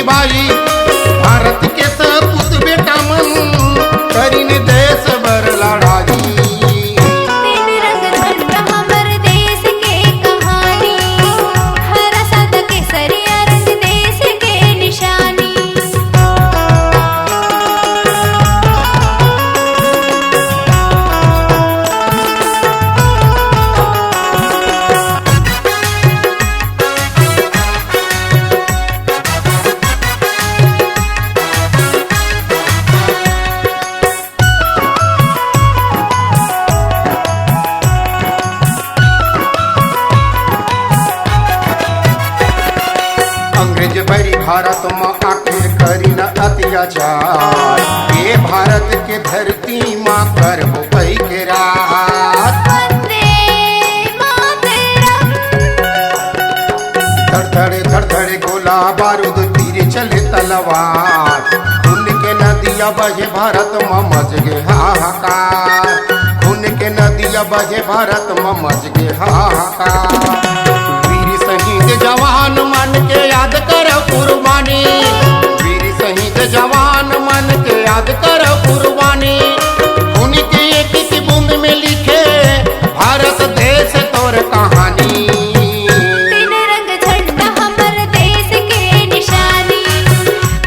बाई। भारत के सपूत बेटा मन करीने देश बर लड़ाई। तीन रंग झंडा हमर देश के कहानी, हरा सादा केसरिया रंग देश के निशानी। अंग्रेज बरी भारत माँ आके करी न अत्याचार। ये भारत के धरती माँ करबो कई के रात। वंदे मातरम। धड़ धड़ गोला बारूद तीर चले तलवार। खून के नदिया बहे भारत माँ मच गे हाहाकार। खून के नदिया बहे भारत माँ मच गे हाहाकार। वीर शहीद जवान मन के याद कर कुर्बानी। वीर शहीद जवान मन के याद कर कुर्बानी। खून की एक एक बूंद में लिखे भारत देश तोर कहानी। तीन रंग झंडा हमर देश के निशानी,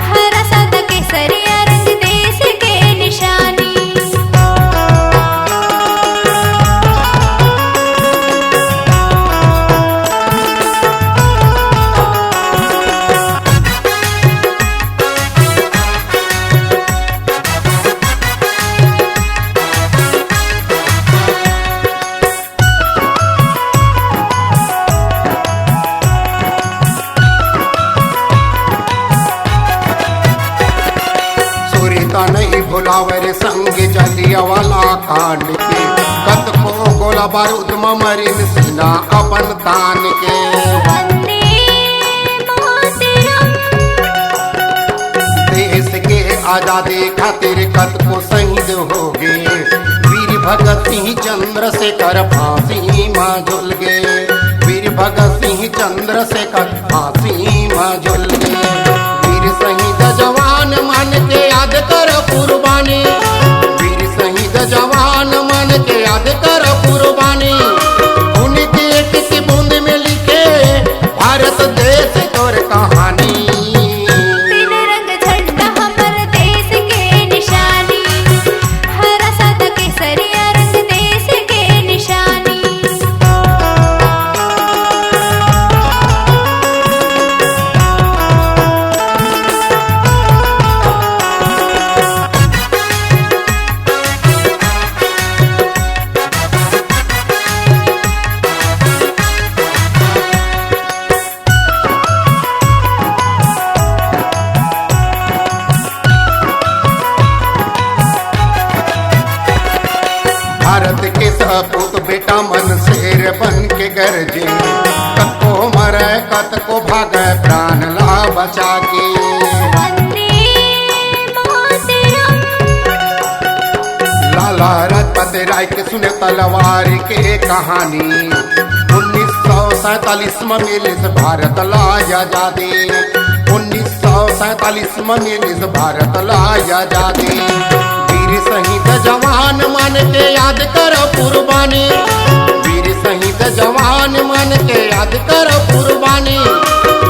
हरा सादा केसरिया रंग देश के निशानी। सूर्यता नहीं भुलावर संग जलिया वाला कांड के। कत को गोला बारूद मरिन सीना अपन तान के। वंदे मातरम। देश के आजादी खातिर कत को शहीद हो गए। वीर भगत सिंह चंद्रशेखर फांसी मां झुल गए। वीर भगत सिंह चंद्रशेखर फांसी मां झुल गए। वीर शहीद जवान मन के याद कर कुर्बानी। वीर शहीद जवान मन के याद कर कुर्बानी। खून की एक एक बूंद में लिखे भारत देश तोर कहानी। तीन रंग झंडा हमर देश के निशानी, हरा सादा केसरिया रंग देश के निशानी। भारत के सपूत बेटा मन शेर बन के गरजे। कत को मरे कत को भागे प्राण ला बचा के। वंदे मातरम। लाला लाजपत राय के सुने तलवार के कहानी। 1947 में मिली भारत ला आजादी। 1947 में मिली भारत ला आजादी। वीर शहीद जवान मन के याद कर कुर्बानी। वीर शहीद जवान मन के याद कर कुर्बानी।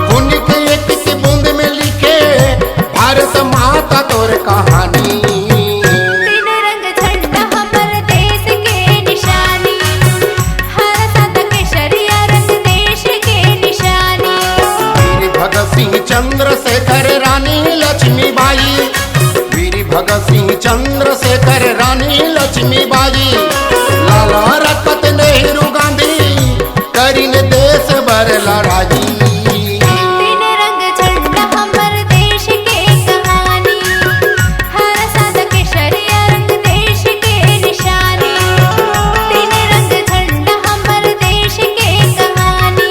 खून के एक एक बूंद में लिखे भारत माता तोर कहानी। तीन रंग झंडा हमर देश के निशानी, हरा सादा केसरिया रंग देश के निशानी। वीर भगत सिंह चंद्रशेखर रानी लक्ष्मीबाई। वीर भगत सिंह चंद्रशेखर रानी लक्ष्मीबाई। लाला लाजपत नेहरू गांधी करीन देश बर लड़ाई। तीन रंग झंडा हमर देश के कहानी, हरा सादा केसरिया रंग देश के निशानी। तीन रंग झंडा हमर देश के कहानी,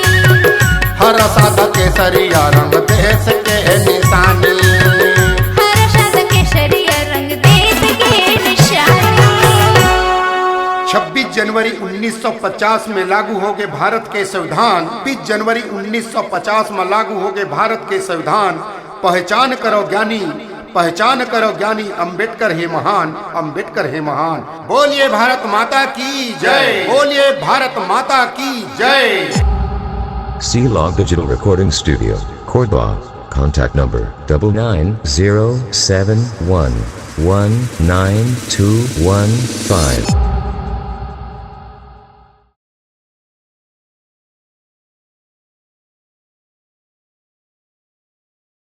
हरा सादा केसरिया रंग देश के निशानी। हरा सादा केसरिया रंग देश के निशानी। 26 जनवरी 1950 में लागू हो गए भारत के संविधान। 20 जनवरी 1950 में लागू हो गए भारत के संविधान। पहचान करो ज्ञानी, पहचान करो ज्ञानी, अंबेडकर है महान, अंबेडकर है महान। बोलिए भारत माता की जय, बोलिए भारत माता की जय। C-Log Digital Recording Studio, Cordoba. Contact number 9907119215.